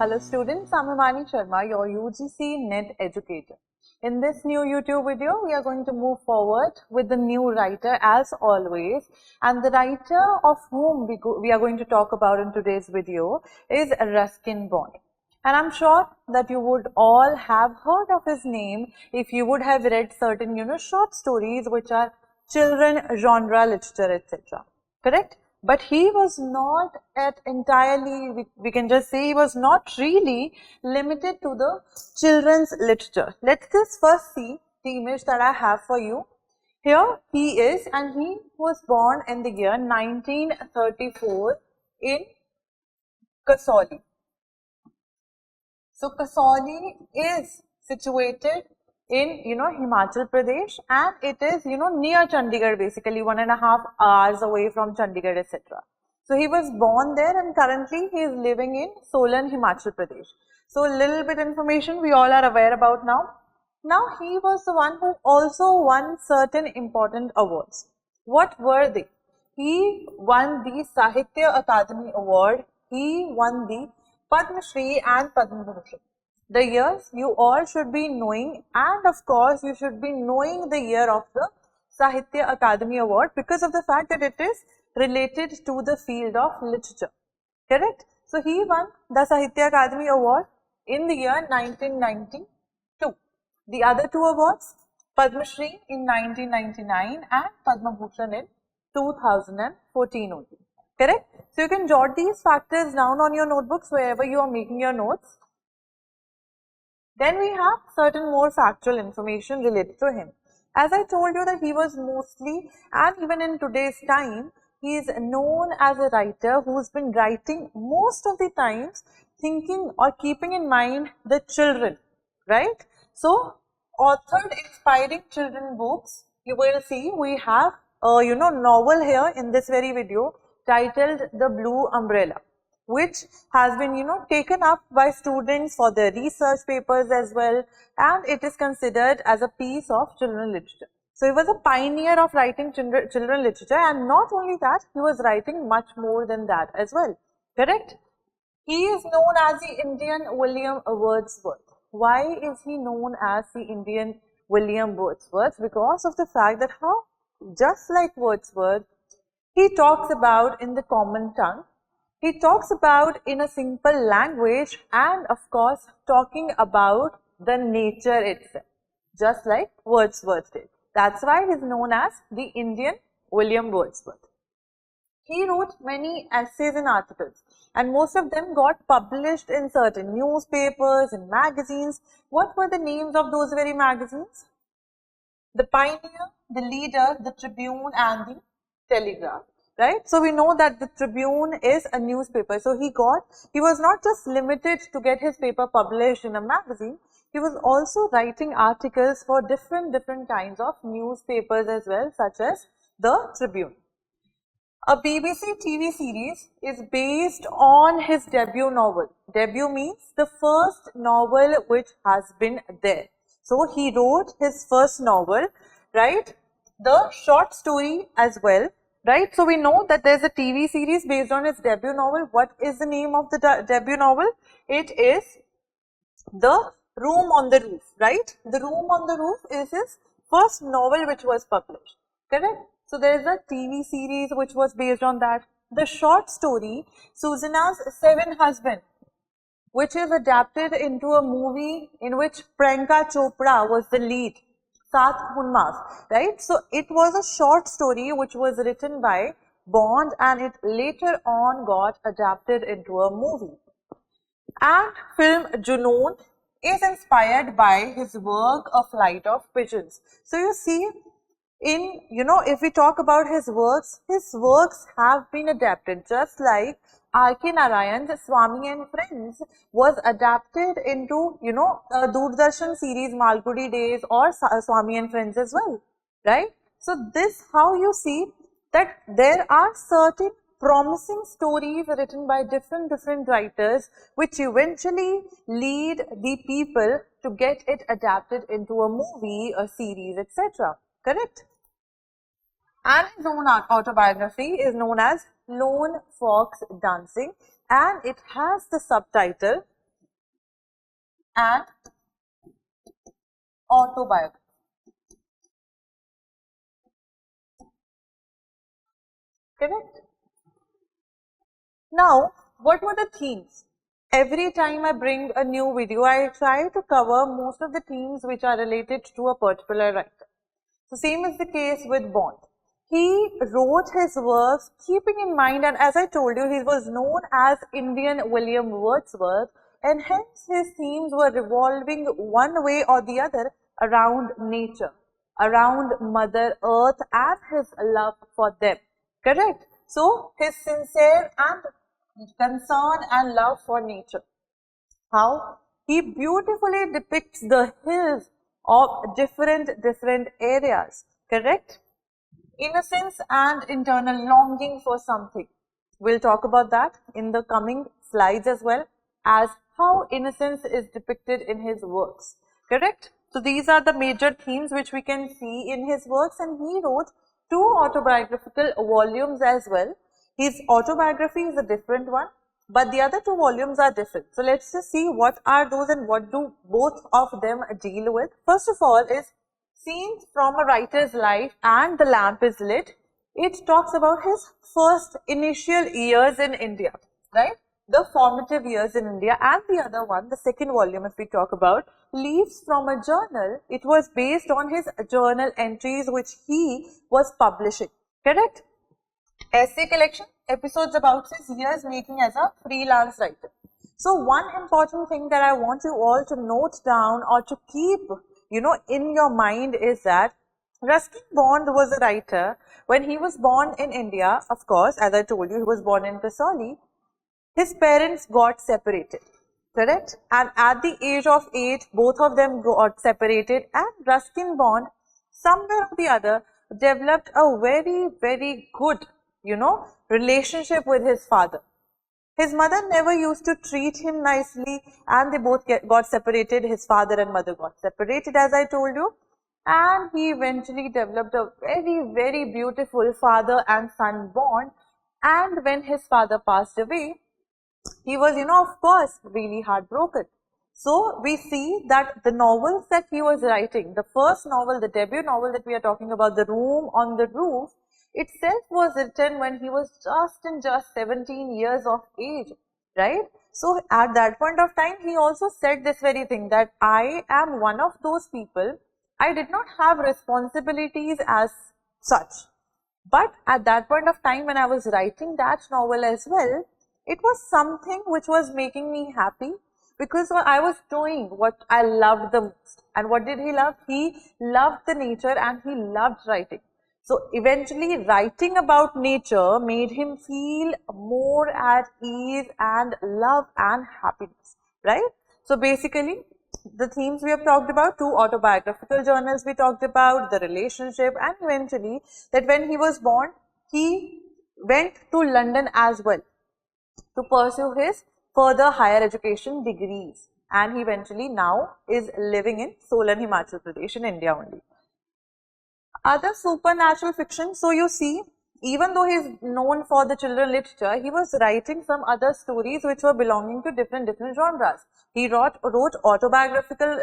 Hello students, I'm Himani Sharma, your UGC NET educator. In this new YouTube video, we are going to move forward with the new writer as always, and the writer of whom we are going to talk about in today's video is Ruskin Bond. And I'm sure that you would all have heard of his name if you would have read certain, short stories which are children genre literature, etc. Correct? But he was not we can just say he was not really limited to the children's literature. Let's just first see the image that I have for you. Here he is, and he was born in the year 1934 in Kasauli. So Kasauli is situated in Himachal Pradesh, and it is near Chandigarh, basically 1.5 hours away from Chandigarh, etc. So he was born there, and currently he is living in Solan, Himachal Pradesh. So a little bit information we all are aware about now. Now he was the one who also won certain important awards. What were they? He won the Sahitya Akademi Award, he won the Padma Shri and Padma Bhushan. The years you all should be knowing, and of course you should be knowing the year of the Sahitya Akademi Award because of the fact that it is related to the field of literature. Correct? So he won the Sahitya Akademi Award in the year 1992. The other two awards, Padma Shri in 1999 and Padma Bhushan in 2014 only. Correct? So you can jot these factors down on your notebooks wherever you are making your notes. Then we have certain more factual information related to him. As I told you that he was mostly, and even in today's time, he is known as a writer who's been writing most of the times thinking or keeping in mind the children, right? So, authored inspiring children books, you will see we have a novel here in this very video titled The Blue Umbrella, which has been taken up by students for their research papers as well, and it is considered as a piece of children literature. So he was a pioneer of writing children literature, and not only that, he was writing much more than that as well. Correct? He is known as the Indian William Wordsworth. Why is he known as the Indian William Wordsworth? Because of the fact that how, just like Wordsworth, he talks about in the common tongue. He talks about in a simple language, and of course talking about the nature itself, just like Wordsworth did. That's why he is known as the Indian William Wordsworth. He wrote many essays and articles, and most of them got published in certain newspapers and magazines. What were the names of those very magazines? The Pioneer, the Leader, the Tribune and the Telegraph. Right? So we know that the Tribune is a newspaper. So he was not just limited to get his paper published in a magazine, he was also writing articles for different kinds of newspapers as well, such as the Tribune. A BBC TV series is based on his debut novel. Debut means the first novel which has been there. So he wrote his first novel, right? The short story as well. Right, so we know that there's a TV series based on his debut novel. What is the name of the debut novel? It is The Room on the Roof, right? The Room on the Roof is his first novel which was published, correct? So there is a TV series which was based on that. The short story, Susanna's Seven Husbands, which is adapted into a movie in which Priyanka Chopra was the lead. Saath Hunmas, right? So it was a short story which was written by Bond, and it later on got adapted into a movie. And film Junoon is inspired by his work A Flight of Pigeons. So you see, if we talk about his works have been adapted, just like R.K. Narayan's Swami and Friends was adapted into, a Doordarshan series Malgudi Days or Swami and Friends as well, right? So this how you see that there are certain promising stories written by different writers which eventually lead the people to get it adapted into a movie, a series, etc. Correct? And his own autobiography is known as Lone Fox Dancing, and it has the subtitle and autobiography. Correct? Now, what were the themes? Every time I bring a new video, I try to cover most of the themes which are related to a particular writer. The same is the case with Bond. He wrote his works keeping in mind, and as I told you, he was known as Indian William Wordsworth, and hence his themes were revolving one way or the other around nature, around Mother Earth and his love for them. Correct? So, his sincere and concern and love for nature. How? He beautifully depicts the hills of different areas. Correct? Innocence and internal longing for something. We'll talk about that in the coming slides as well, as how innocence is depicted in his works. Correct? So these are the major themes which we can see in his works, and he wrote 2 autobiographical volumes as well. His autobiography is a different one, but the other 2 volumes are different. So let's just see what are those and what do both of them deal with. First of all is Scenes from a Writer's Life and The Lamp is Lit. It talks about his first initial years in India, right? The formative years in India. And the other one, the second volume, if we talk about Leaves from a Journal, it was based on his journal entries which he was publishing. Correct? Essay collection, episodes about his years making as a freelance writer. So one important thing that I want you all to note down or to keep, in your mind is that Ruskin Bond was a writer. When he was born in India, of course, as I told you, he was born in Kasauli. His parents got separated, correct? And at the age of 8, both of them got separated, and Ruskin Bond, somewhere or the other, developed a very good, relationship with his father. His mother never used to treat him nicely, and they both got separated. His father and mother got separated, as I told you. And he eventually developed a very beautiful father and son bond. And when his father passed away, he was, of course, really heartbroken. So we see that the novels that he was writing, the first novel, the debut novel that we are talking about, The Room on the Roof, itself was written when he was just 17 years of age, right? So at that point of time, he also said this very thing, that I am one of those people, I did not have responsibilities as such. But at that point of time when I was writing that novel as well, it was something which was making me happy, because I was doing what I loved the most. And what did he love? He loved the nature and he loved writing. So eventually writing about nature made him feel more at ease and love and happiness, right? So basically the themes we have talked about, 2 autobiographical journals we talked about, the relationship, and eventually that when he was born, he went to London as well to pursue his further higher education degrees, and he eventually now is living in Solan, Himachal Pradesh in India only. Other supernatural fiction, so you see, even though he is known for the children literature, he was writing some other stories which were belonging to different genres. He wrote autobiographical,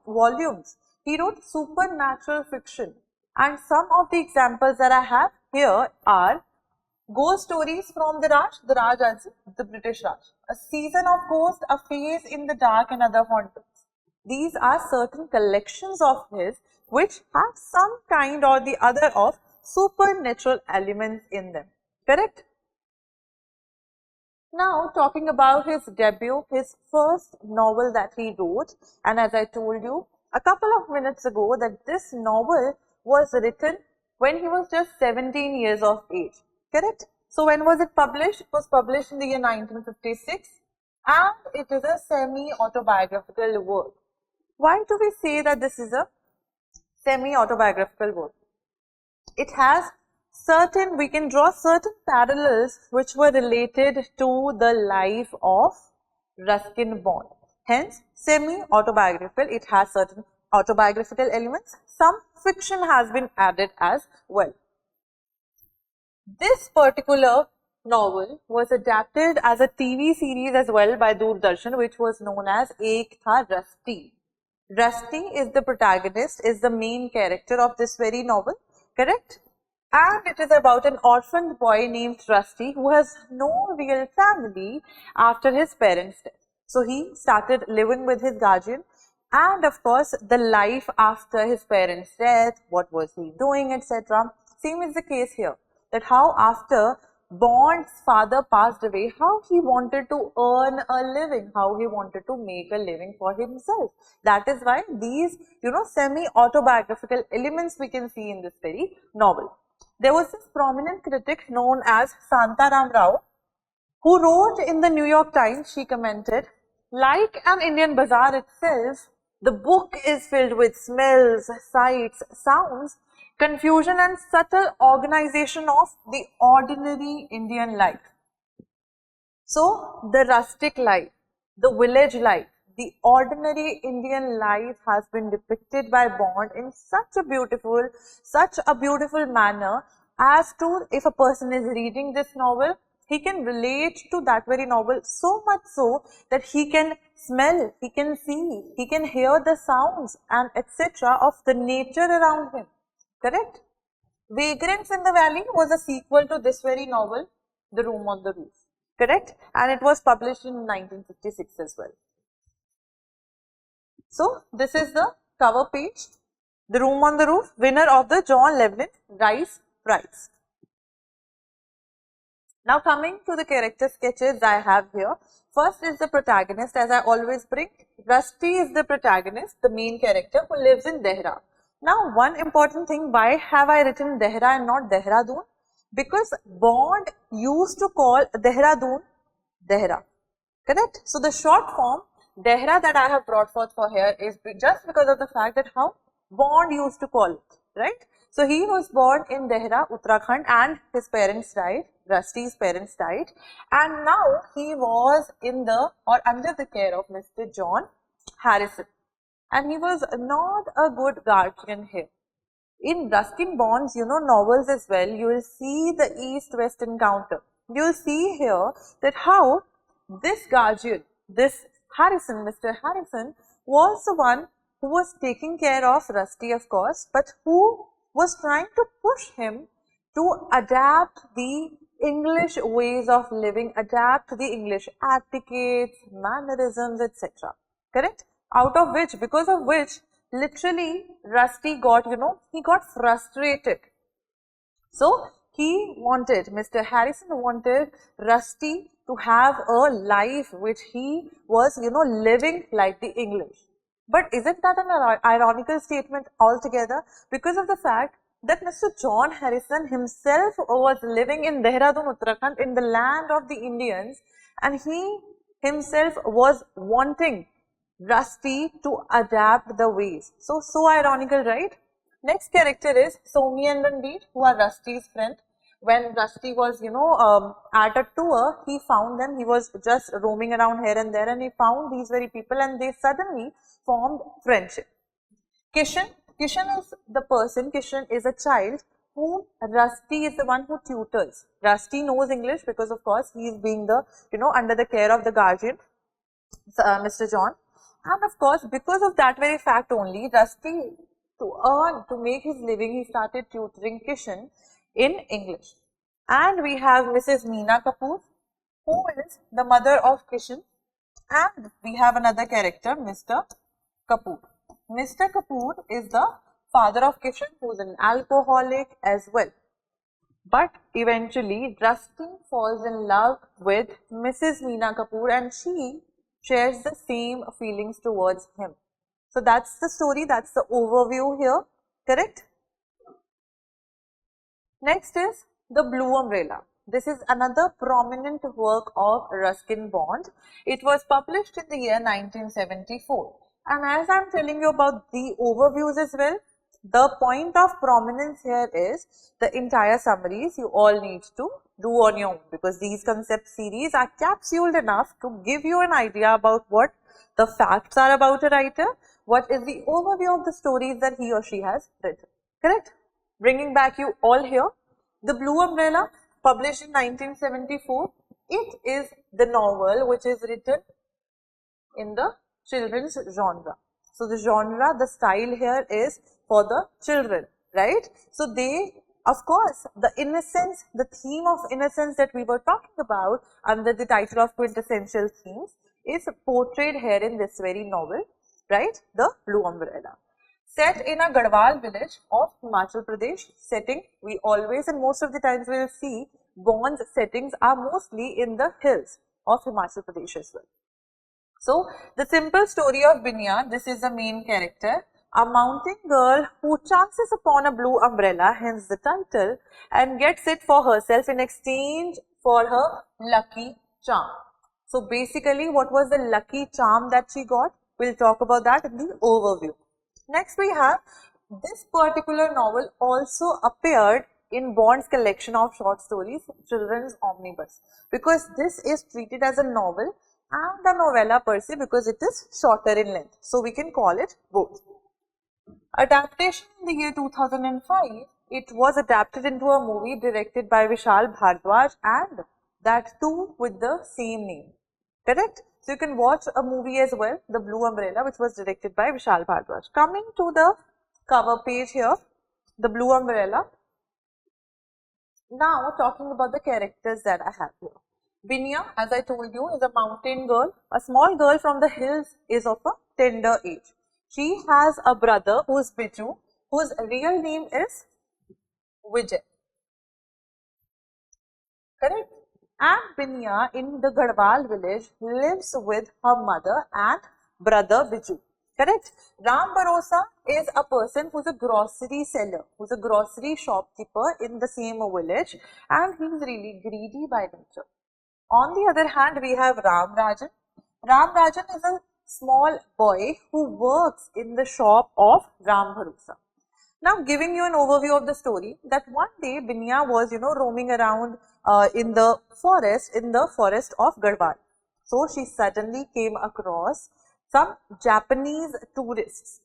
volumes. He wrote supernatural fiction, and some of the examples that I have here are Ghost Stories from the Raj as the British Raj, A Season of Ghosts, A Phase in the Dark, and Other Hauntings. These are certain collections of his which have some kind or the other of supernatural elements in them, correct? Now talking about his debut, his first novel that he wrote, and as I told you a couple of minutes ago that this novel was written when he was just 17 years of age, correct? So when was it published? It was published in the year 1956, and it is a semi-autobiographical work. Why do we say that this is a semi-autobiographical work? It has certain, we can draw certain parallels which were related to the life of Ruskin Bond. Hence, semi-autobiographical, it has certain autobiographical elements. Some fiction has been added as well. This particular novel was adapted as a TV series as well by Doordarshan, which was known as Ek Tha Rusty. Rusty is the protagonist, is the main character of this very novel, correct? And it is about an orphaned boy named Rusty who has no real family after his parents' death. So he started living with his guardian, and of course the life after his parents' death, what was he doing, etc. Same is the case here, that how after Bond's father passed away, how he wanted to earn a living, how he wanted to make a living for himself. That is why these, semi-autobiographical elements we can see in this very novel. There was this prominent critic known as Santaram Rao, who wrote in the New York Times. She commented, like an Indian bazaar itself, the book is filled with smells, sights, sounds, confusion and subtle organization of the ordinary Indian life. So, the rustic life, the village life, the ordinary Indian life has been depicted by Bond in such a beautiful manner as to, if a person is reading this novel, he can relate to that very novel so much so that he can smell, he can see, he can hear the sounds and etc. of the nature around him, correct? Vagrants in the Valley was a sequel to this very novel, The Room on the Roof, correct? And it was published in 1956 as well. So, this is the cover page, The Room on the Roof, winner of the John Llewellyn Rice Prize. Now coming to the character sketches I have here. First is the protagonist, as I always bring. Rusty is the protagonist, the main character who lives in Dehra. Now one important thing, why have I written Dehra and not Dehradun? Because Bond used to call Dehradun Dehra, correct? So the short form Dehra that I have brought forth for here is just because of the fact that how Bond used to call it, right? So he was born in Dehra, Uttarakhand, and his parents died, Rusty's parents died, and now he was in the or under the care of Mr. John Harrison, and he was not a good guardian here. In Ruskin Bond's, novels as well, you will see the East-West encounter. You will see here that how this guardian, this Harrison, Mr. Harrison, was the one who was taking care of Rusty, of course, but who was trying to push him to adapt the English ways of living, adapt the English etiquettes, mannerisms, etc. Correct? Out of which, because of which, literally Rusty got, he got frustrated. So he wanted, Mr. Harrison wanted Rusty to have a life which he was, living like the English. But isn't that an ironical statement altogether? Because of the fact that Mr. John Harrison himself was living in Dehradun, Uttarakhand, in the land of the Indians, and he himself was wanting Rusty to adapt the ways. So ironical, right? Next character is Somi and Ranveer, who are Rusty's friend. When Rusty was, at a tour, he found them. He was just roaming around here and there, and he found these very people, and they suddenly formed friendship. Kishan is the person, Kishan is a child whom Rusty is the one who tutors. Rusty knows English because of course he is being the, under the care of the guardian, Mr. John. And of course, because of that very fact only, Rusty, to make his living, he started tutoring Kishan in English. And we have Mrs. Meena Kapoor, who is the mother of Kishan, and we have another character, Mr. Kapoor. Mr. Kapoor is the father of Kishan, who is an alcoholic as well. But eventually, Rusty falls in love with Mrs. Meena Kapoor, and she shares the same feelings towards him. So that's the story, that's the overview here, correct? Next is The Blue Umbrella. This is another prominent work of Ruskin Bond. It was published in the year 1974. And as I am telling you about the overviews as well, the point of prominence here is the entire summaries you all need to do on your own, because these concept series are capsuled enough to give you an idea about what the facts are about a writer, what is the overview of the stories that he or she has written, correct? Bringing back you all here, The Blue Umbrella published in 1974. It is the novel which is written in the children's genre. So the genre, the style here is for the children, right? So they, of course, the innocence, the theme of innocence that we were talking about under the title of quintessential themes is portrayed here in this very novel, right? The Blue Umbrella. Set in a Garhwal village of Himachal Pradesh setting, we always and most of the times we will see Bond's settings are mostly in the hills of Himachal Pradesh as well. So, the simple story of Binya, this is the main character, a mountain girl who chances upon a blue umbrella, hence the title, and gets it for herself in exchange for her lucky charm. So, basically what was the lucky charm that she got? We'll talk about that in the overview. Next we have, this particular novel also appeared in Bond's collection of short stories, Children's Omnibus, because this is treated as a novel and a novella per se because it is shorter in length. So we can call it both. Adaptation in the year 2005, it was adapted into a movie directed by Vishal Bhardwaj and that too with the same name. Correct? So you can watch a movie as well, The Blue Umbrella, which was directed by Vishal Bhardwaj. Coming to the cover page here, The Blue Umbrella. Now talking about the characters that I have here. Binya, as I told you, is a mountain girl. A small girl from the hills is of a tender age. She has a brother who is Biju, whose real name is Vijay. Correct? And Binya in the Garhwal village lives with her mother and brother Biju. Correct? Ram Bharosa is a person who is a grocery seller, who is a grocery shopkeeper in the same village, and he is really greedy by nature. On the other hand, we have Ram Rajan. Ram Rajan is a small boy who works in the shop of Ram Bharosa. Now, giving you an overview of the story, that one day Binya was, roaming around in the forest of Garhwal. So, she suddenly came across some Japanese tourists.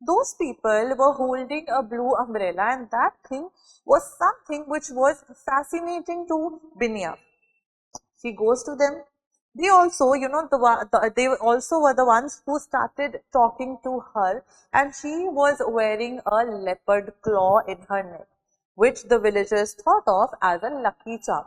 Those people were holding a blue umbrella, and that thing was something which was fascinating to Binya. She goes to them. They also, they also were the ones who started talking to her, and she was wearing a leopard claw in her neck, which the villagers thought of as a lucky charm.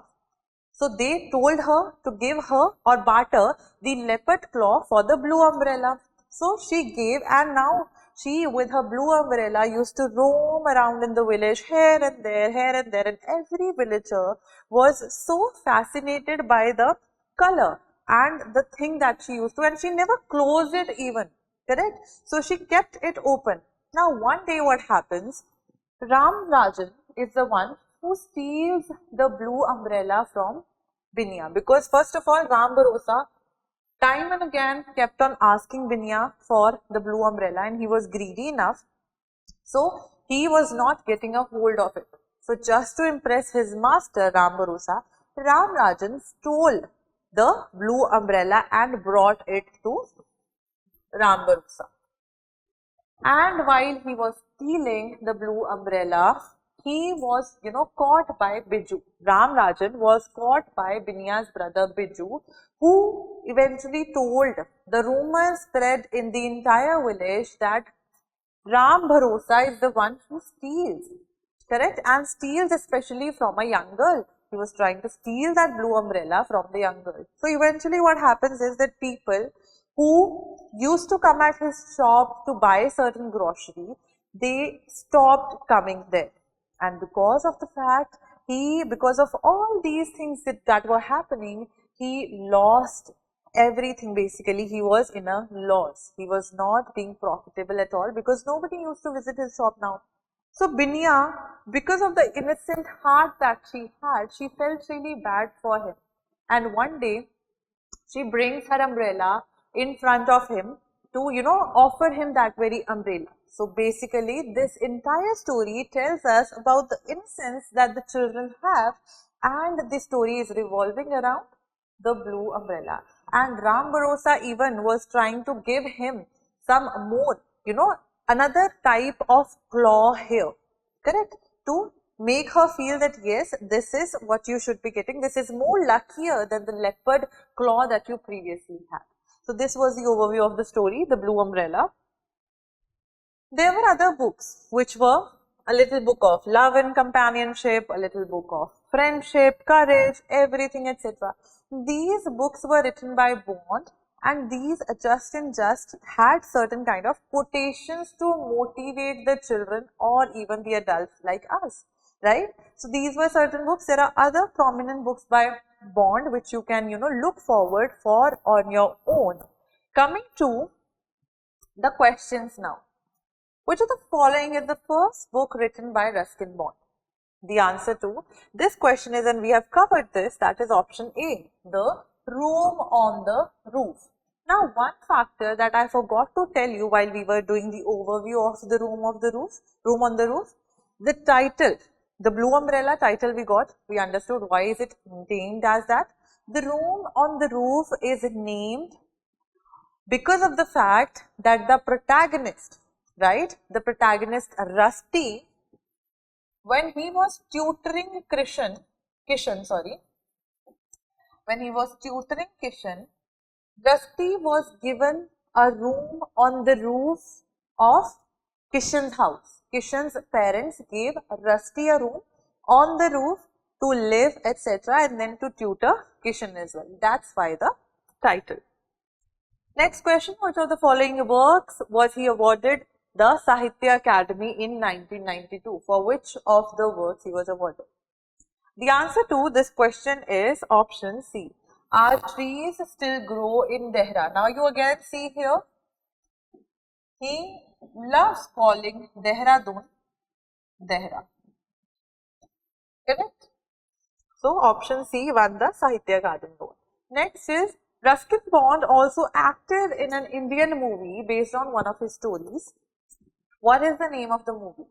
So they told her to give her or barter the leopard claw for the blue umbrella. So she gave, and now she with her blue umbrella used to roam around in the village here and there, and every villager was so fascinated by the color and the thing that she used to, and she never closed it even, correct? So she kept it open. Now one day what happens, Ram Rajan is the one who steals the blue umbrella from Binya, because first of all Ram Bharosa time and again kept on asking Binya for the blue umbrella, and he was greedy enough, so he was not getting a hold of it. So just to impress his master Ram Bharosa, Ram Rajan stole the blue umbrella and brought it to Ram Bharosa. And while he was stealing the blue umbrella, he was, caught by Biju. Ram Rajan was caught by Binya's brother Biju, who eventually told, the rumor spread in the entire village that Ram Bharosa is the one who steals, correct? And steals especially from a young girl. He was trying to steal that blue umbrella from the young girl. So eventually what happens is that people who used to come at his shop to buy certain grocery, they stopped coming there. And because of the fact, because of all these things that were happening, he lost everything. Basically, he was in a loss. He was not being profitable at all because nobody used to visit his shop now. So Binya, because of the innocent heart that she had, she felt really bad for him. And one day, she brings her umbrella in front of him to, offer him that very umbrella. So basically, this entire story tells us about the innocence that the children have, and the story is revolving around the blue umbrella. And Ram Bharosa even was trying to give him some more, another type of claw here, correct, to make her feel that yes, this is what you should be getting. This is more luckier than the leopard claw that you previously had. So this was the overview of the story, The Blue Umbrella. There were other books which were a little book of love and companionship, a little book of friendship, courage, everything, etc. These books were written by Bond, and these just had certain kind of quotations to motivate the children or even the adults like us, right? So these were certain books. There are other prominent books by Bond which you can, look forward for on your own. Coming to the questions now. Which of the following is the first book written by Ruskin Bond? The answer to this question is, and we have covered this, that is option A, The Room on the Roof. Now, one factor that I forgot to tell you while we were doing the overview of The Room on the Roof, the title, The Blue Umbrella title we understood why is it named as that. The Room on the Roof is named because of the fact that the protagonist, right, the protagonist Rusty, when he was tutoring Kishan, Rusty was given a room on the roof of Kishan's house. Kishan's parents gave Rusty a room on the roof to live, etc., and then to tutor Kishan as well. That's why the title. Next question, which of the following works was he awarded the Sahitya Academy in 1992? For which of the works he was awarded? The answer to this question is option C. Our trees still grow in Dehra. Now you again see here, he loves calling Dehradun Dehra. Correct? So option C won the Sahitya Academy award. Next is Ruskin Bond also acted in an Indian movie based on one of his stories. What is the name of the movie?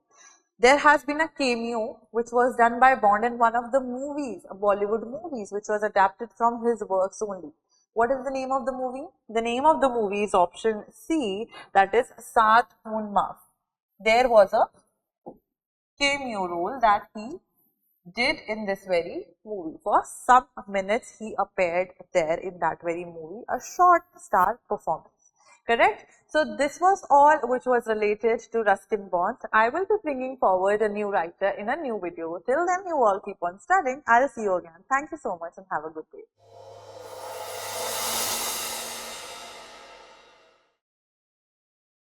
There has been a cameo which was done by Bond in one of the movies, Bollywood movies, which was adapted from his works only. What is the name of the movie? The name of the movie is option C, that is Saath Moon Maaf. There was a cameo role that he did in this very movie. For some minutes he appeared there in that very movie, a short star performance. Correct? So this was all which was related to Ruskin Bond. I will be bringing forward a new writer in a new video. Till then, you all keep on studying. I'll see you again. Thank you so much and have a good day.